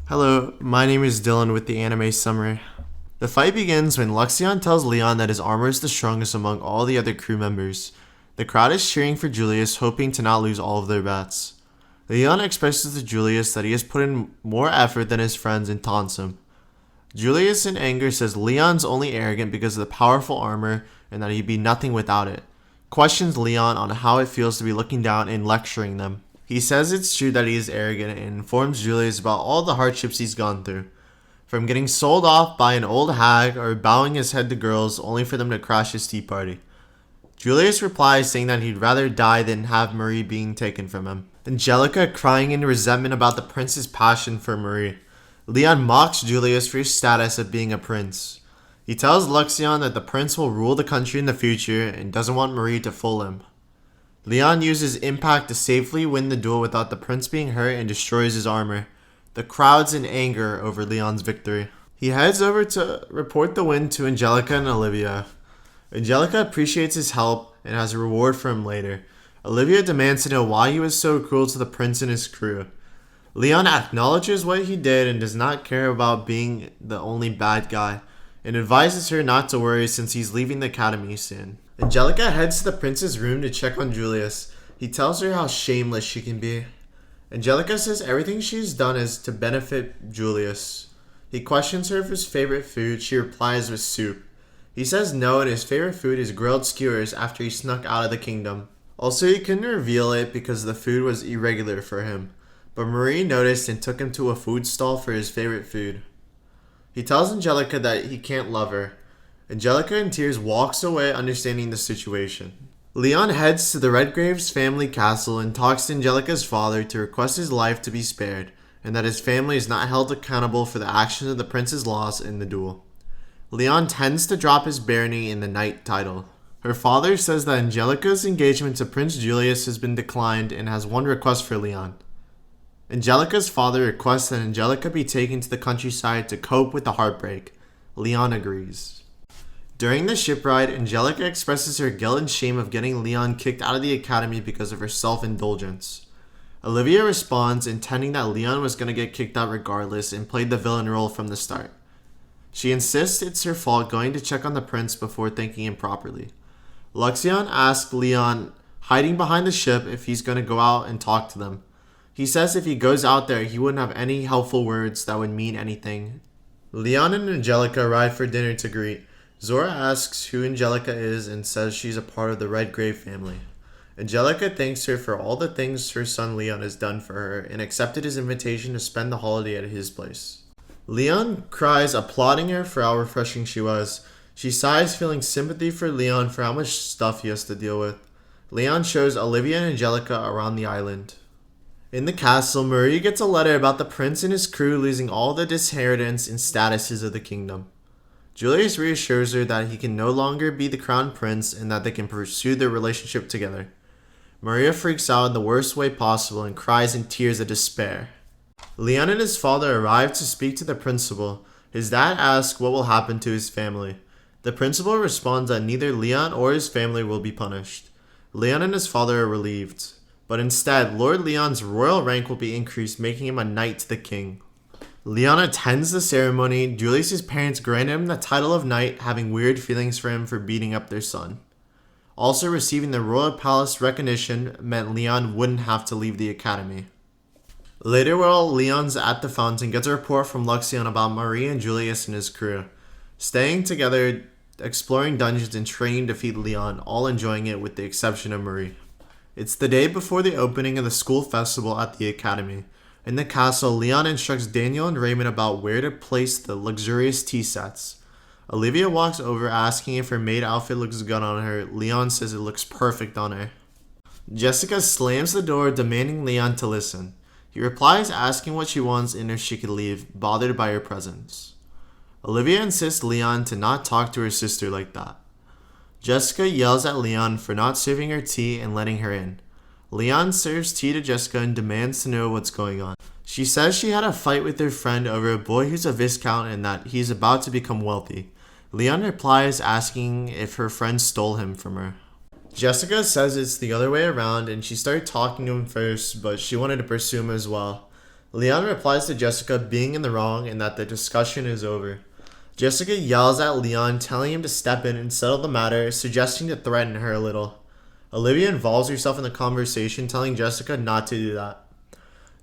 Hello, my name is Dylan with the anime summary. The fight begins when Luxion tells Leon that his armor is the strongest among all the other crew members. The crowd is cheering for Julius, hoping to not lose all of their bets. Leon expresses to Julius that he has put in more effort than his friends and taunts him. Julius in anger says Leon's only arrogant because of the powerful armor and that he'd be nothing without it. Questions Leon on how it feels to be looking down and lecturing them. He says it's true that he is arrogant and informs Julius about all the hardships he's gone through. From getting sold off by an old hag or bowing his head to girls only for them to crash his tea party. Julius replies saying that he'd rather die than have Marie being taken from him. Angelica crying in resentment about the prince's passion for Marie. Leon mocks Julius for his status of being a prince. He tells Luxion that the prince will rule the country in the future and doesn't want Marie to fool him. Leon uses impact to safely win the duel without the prince being hurt and destroys his armor. The crowd's in anger over Leon's victory. He heads over to report the win to Angelica and Olivia. Angelica appreciates his help and has a reward for him later. Olivia demands to know why he was so cruel to the prince and his crew. Leon acknowledges what he did and does not care about being the only bad guy, and advises her not to worry since he's leaving the academy soon. Angelica heads to the prince's room to check on Julius. He tells her how shameless she can be. Angelica says everything she's done is to benefit Julius. He questions her for his favorite food. She replies with soup. He says no, and his favorite food is grilled skewers after he snuck out of the kingdom. Also, he couldn't reveal it because the food was irregular for him. But Marie noticed and took him to a food stall for his favorite food. He tells Angelica that he can't love her. Angelica in tears walks away understanding the situation. Leon heads to the Redgrave's family castle and talks to Angelica's father to request his life to be spared and that his family is not held accountable for the actions of the prince's loss in the duel. Leon tends to drop his barony in the knight title. Her father says that Angelica's engagement to Prince Julius has been declined and has one request for Leon. Angelica's father requests that Angelica be taken to the countryside to cope with the heartbreak. Leon agrees. During the ship ride, Angelica expresses her guilt and shame of getting Leon kicked out of the academy because of her self-indulgence. Olivia responds, intending that Leon was going to get kicked out regardless and played the villain role from the start. She insists it's her fault going to check on the prince before thanking him properly. Luxion asks Leon, hiding behind the ship, if he's going to go out and talk to them. He says if he goes out there, he wouldn't have any helpful words that would mean anything. Leon and Angelica arrive for dinner to greet. Zora asks who Angelica is and says she's a part of the Redgrave family. Angelica thanks her for all the things her son Leon has done for her and accepted his invitation to spend the holiday at his place. Leon cries, applauding her for how refreshing she was. She sighs, feeling sympathy for Leon for how much stuff he has to deal with. Leon shows Olivia and Angelica around the island. In the castle, Marie gets a letter about the prince and his crew losing all the disinheritance and statuses of the kingdom. Julius reassures her that he can no longer be the crown prince and that they can pursue their relationship together. Maria freaks out in the worst way possible and cries in tears of despair. Leon and his father arrive to speak to the principal. His dad asks what will happen to his family. The principal responds that neither Leon or his family will be punished. Leon and his father are relieved, but instead, Lord Leon's royal rank will be increased, making him a knight to the king. Leon attends the ceremony. Julius's parents grant him the title of knight, having weird feelings for him for beating up their son. Also, receiving the royal palace recognition meant Leon wouldn't have to leave the academy. Later, while Leon's at the fountain, gets a report from Luxion about Marie and Julius and his crew. Staying together, exploring dungeons, and training to defeat Leon, all enjoying it with the exception of Marie. It's the day before the opening of the school festival at the academy. In the castle, Leon instructs Daniel and Raymond about where to place the luxurious tea sets. Olivia walks over asking if her maid outfit looks good on her. Leon says it looks perfect on her. Jessica slams the door, demanding Leon to listen. He replies asking what she wants and if she could leave, bothered by her presence. Olivia insists Leon to not talk to her sister like that. Jessica yells at Leon for not serving her tea and letting her in. Leon serves tea to Jessica and demands to know what's going on. She says she had a fight with her friend over a boy who's a viscount and that he's about to become wealthy. Leon replies asking if her friend stole him from her. Jessica says it's the other way around and she started talking to him first, but she wanted to pursue him as well. Leon replies to Jessica being in the wrong and that the discussion is over. Jessica yells at Leon, telling him to step in and settle the matter, suggesting to threaten her a little. Olivia involves herself in the conversation, telling Jessica not to do that.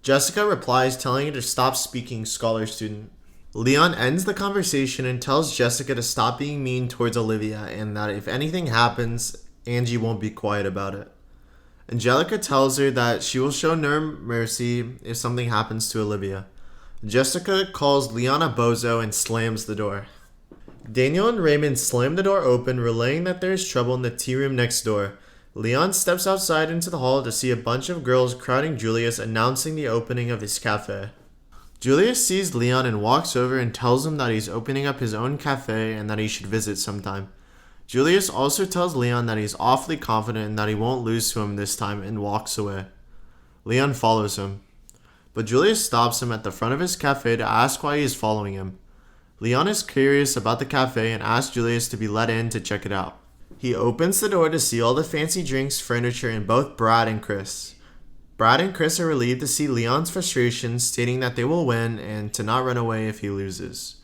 Jessica replies, telling her to stop speaking scholar student. Leon ends the conversation and tells Jessica to stop being mean towards Olivia and that if anything happens, Angie won't be quiet about it. Angelica tells her that she will show no mercy if something happens to Olivia. Jessica calls Leon a bozo and slams the door. Daniel and Raymond slam the door open, relaying that there is trouble in the tea room next door. Leon steps outside into the hall to see a bunch of girls crowding Julius, announcing the opening of his cafe. Julius sees Leon and walks over and tells him that he's opening up his own cafe and that he should visit sometime. Julius also tells Leon that he's awfully confident and that he won't lose to him this time and walks away. Leon follows him, but Julius stops him at the front of his cafe to ask why he is following him. Leon is curious about the cafe and asks Julius to be let in to check it out. He opens the door to see all the fancy drinks, furniture, and both Brad and Chris. Brad and Chris are relieved to see Leon's frustration, stating that they will win and to not run away if he loses.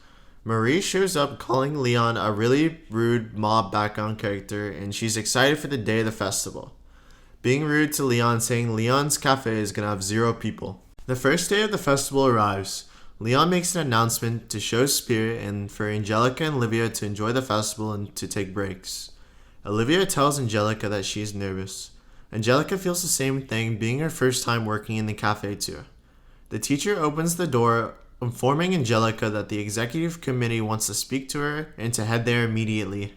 Marie shows up, calling Leon a really rude mob background character, and she's excited for the day of the festival. Being rude to Leon, saying Leon's cafe is going to have 0 people. The first day of the festival arrives. Leon makes an announcement to show spirit and for Angelica and Olivia to enjoy the festival and to take breaks. Olivia tells Angelica that she is nervous. Angelica feels the same thing, being her first time working in the cafe too. The teacher opens the door, informing Angelica that the executive committee wants to speak to her and to head there immediately.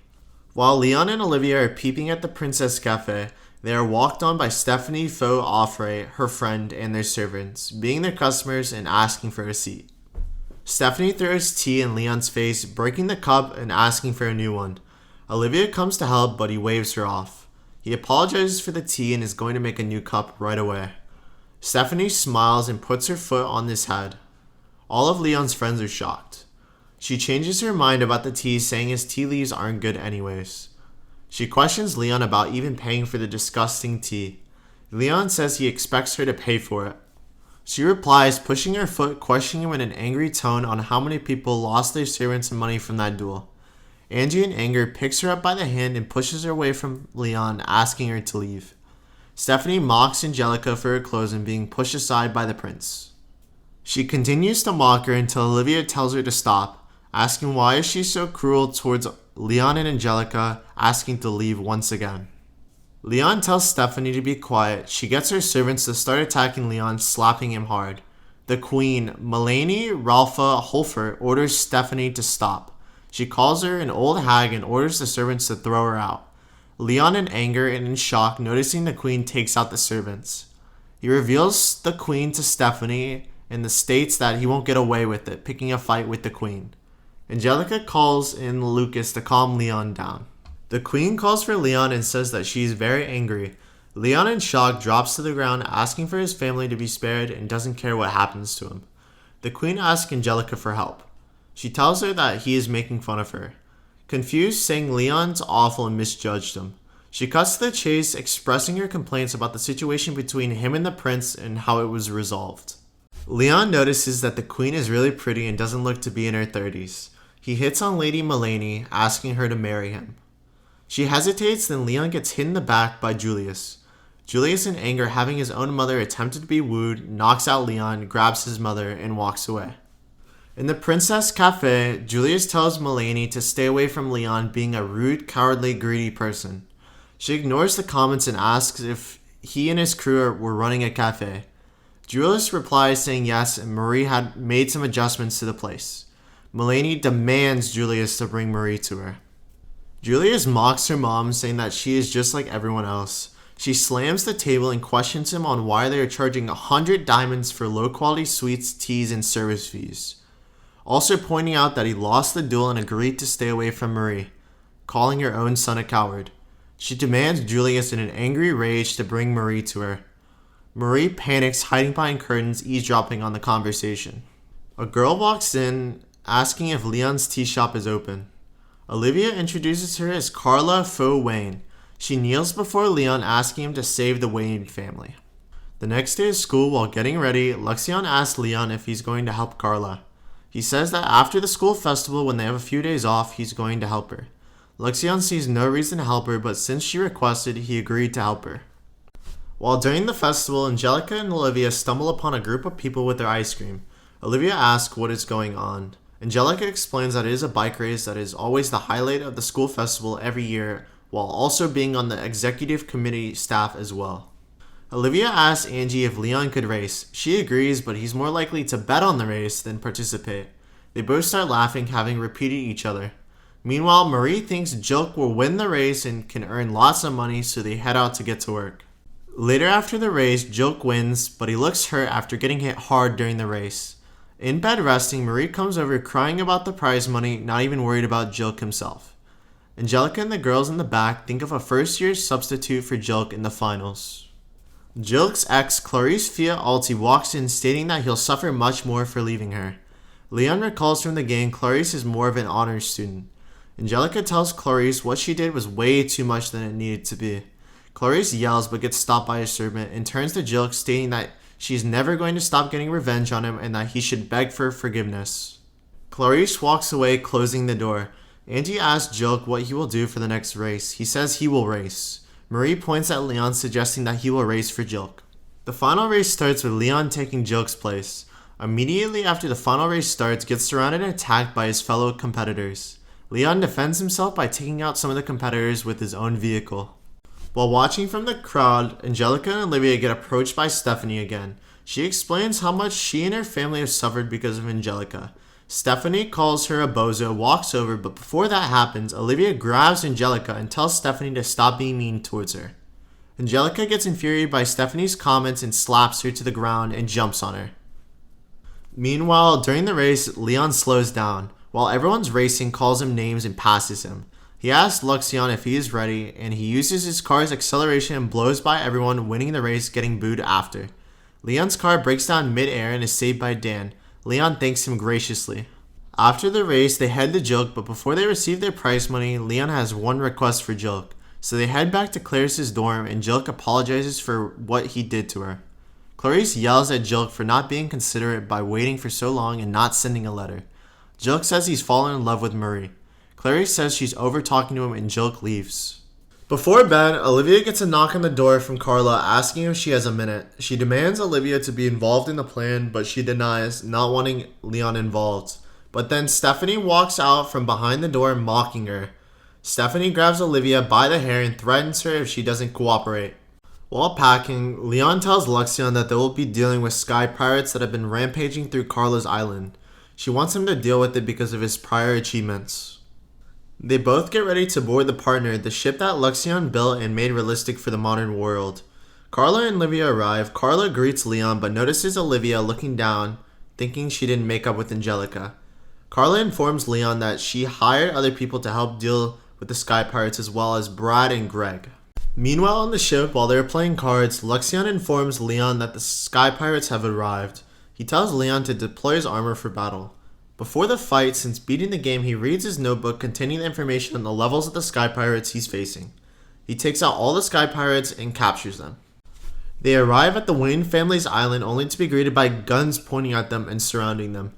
While Leon and Olivia are peeping at the Princess Cafe, they are walked on by Stephanie Faux Offray, her friend, and their servants, being their customers and asking for a seat. Stephanie throws tea in Leon's face, breaking the cup and asking for a new one. Olivia comes to help, but he waves her off. He apologizes for the tea and is going to make a new cup right away. Stephanie smiles and puts her foot on his head. All of Leon's friends are shocked. She changes her mind about the tea, saying his tea leaves aren't good anyways. She questions Leon about even paying for the disgusting tea. Leon says he expects her to pay for it. She replies, pushing her foot, questioning him in an angry tone on how many people lost their servants and money from that duel. Angie, in anger, picks her up by the hand and pushes her away from Leon, asking her to leave. Stephanie mocks Angelica for her clothes and being pushed aside by the prince. She continues to mock her until Olivia tells her to stop, asking why is she so cruel towards Leon and Angelica, asking to leave once again. Leon tells Stephanie to be quiet. She gets her servants to start attacking Leon, slapping him hard. The queen, Mylene Ralpha Holfert, orders Stephanie to stop. She calls her an old hag and orders the servants to throw her out. Leon, in anger and in shock, noticing the queen, takes out the servants. He reveals the queen to Stephanie and states that he won't get away with it, picking a fight with the queen. Angelica calls in Lucas to calm Leon down. The queen calls for Leon and says that she is very angry. Leon, in shock, drops to the ground, asking for his family to be spared and doesn't care what happens to him. The queen asks Angelica for help. She tells her that he is making fun of her. Confused, saying Leon's awful and misjudged him. She cuts to the chase, expressing her complaints about the situation between him and the prince and how it was resolved. Leon notices that the queen is really pretty and doesn't look to be in her 30s. He hits on Lady Mylene, asking her to marry him. She hesitates, then Leon gets hit in the back by Julius. Julius, in anger, having his own mother attempted to be wooed, knocks out Leon, grabs his mother, and walks away. In the Princess Cafe, Julius tells Mylene to stay away from Leon being a rude, cowardly, greedy person. She ignores the comments and asks if he and his crew were running a cafe. Julius replies saying yes, and Marie had made some adjustments to the place. Mylene demands Julius to bring Marie to her. Julius mocks her mom, saying that she is just like everyone else. She slams the table and questions him on why they are charging 100 diamonds for low-quality sweets, teas, and service fees. Also pointing out that he lost the duel and agreed to stay away from Marie, calling her own son a coward. She demands Julius in an angry rage to bring Marie to her. Marie panics, hiding behind curtains, eavesdropping on the conversation. A girl walks in, asking if Leon's tea shop is open. Olivia introduces her as Carla Faux Wayne. She kneels before Leon, asking him to save the Wayne family. The next day at school, while getting ready, Luxion asks Leon if he's going to help Carla. He says that after the school festival, when they have a few days off, he's going to help her. Luxion sees no reason to help her, but since she requested, he agreed to help her. While during the festival, Angelica and Olivia stumble upon a group of people with their ice cream. Olivia asks what is going on. Angelica explains that it is a bike race that is always the highlight of the school festival every year, while also being on the executive committee staff as well. Olivia asks Angie if Leon could race. She agrees, but he's more likely to bet on the race than participate. They both start laughing, having repeated each other. Meanwhile, Marie thinks Jilk will win the race and can earn lots of money, so they head out to get to work. Later after the race, Jilk wins, but he looks hurt after getting hit hard during the race. In bed resting, Marie comes over crying about the prize money, not even worried about Jilk himself. Angelica and the girls in the back think of a first-year substitute for Jilk in the finals. Jilk's ex, Clarice Fia Alti, walks in stating that he'll suffer much more for leaving her. Leon recalls from the game Clarice is more of an honors student. Angelica tells Clarice what she did was way too much than it needed to be. Clarice yells but gets stopped by a servant and turns to Jilk stating that she's never going to stop getting revenge on him and that he should beg for forgiveness. Clarice walks away, closing the door. Angie asks Jilk what he will do for the next race. He says he will race. Marie points at Leon, suggesting that he will race for Jilk. The final race starts with Leon taking Jilk's place. Immediately after the final race starts, gets surrounded and attacked by his fellow competitors. Leon defends himself by taking out some of the competitors with his own vehicle. While watching from the crowd, Angelica and Olivia get approached by Stephanie again. She explains how much she and her family have suffered because of Angelica. Stephanie calls her a bozo, walks over, but before that happens, Olivia grabs Angelica and tells Stephanie to stop being mean towards her. Angelica gets infuriated by Stephanie's comments and slaps her to the ground and jumps on her. Meanwhile, during the race, Leon slows down. While everyone's racing, calls him names and passes him. He asks Luxion if he is ready, and he uses his car's acceleration and blows by everyone, winning the race, getting booed after. Leon's car breaks down mid-air and is saved by Dan. Leon thanks him graciously. After the race, they head to Jilk, but before they receive their prize money, Leon has one request for Jilk. So they head back to Clarice's dorm, and Jilk apologizes for what he did to her. Clarice yells at Jilk for not being considerate by waiting for so long and not sending a letter. Jilk says he's fallen in love with Marie. Clarice says she's over talking to him, and Jilk leaves. Before bed, Olivia gets a knock on the door from Carla asking if she has a minute. She demands Olivia to be involved in the plan, but she denies, not wanting Leon involved. But then Stephanie walks out from behind the door mocking her. Stephanie grabs Olivia by the hair and threatens her if she doesn't cooperate. While packing, Leon tells Luxion that they will be dealing with sky pirates that have been rampaging through Carla's island. She wants him to deal with it because of his prior achievements. They both get ready to board the Partner, the ship that Luxion built and made realistic for the modern world. Carla and Olivia arrive. Carla greets Leon but notices Olivia looking down, thinking she didn't make up with Angelica. Carla informs Leon that she hired other people to help deal with the Sky Pirates as well as Brad and Greg. Meanwhile on the ship, while they are playing cards, Luxion informs Leon that the Sky Pirates have arrived. He tells Leon to deploy his armor for battle. Before the fight, since beating the game, he reads his notebook containing the information on the levels of the Sky Pirates he's facing. He takes out all the Sky Pirates and captures them. They arrive at the Wayne family's island only to be greeted by guns pointing at them and surrounding them.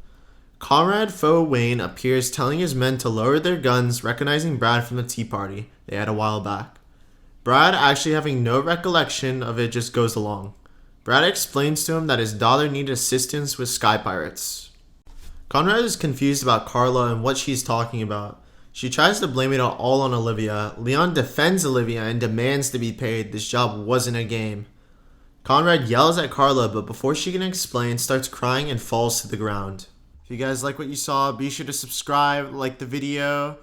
Comrade Foe Wayne appears telling his men to lower their guns, recognizing Brad from the tea party they had a while back. Brad, actually having no recollection of it, just goes along. Brad explains to him that his daughter needed assistance with Sky Pirates. Conrad is confused about Carla and what she's talking about. She tries to blame it all on Olivia. Leon defends Olivia and demands to be paid. This job wasn't a game. Conrad yells at Carla, but before she can explain, starts crying and falls to the ground. If you guys like what you saw, be sure to subscribe, like the video,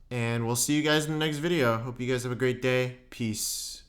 and we'll see you guys in the next video. Hope you guys have a great day. Peace.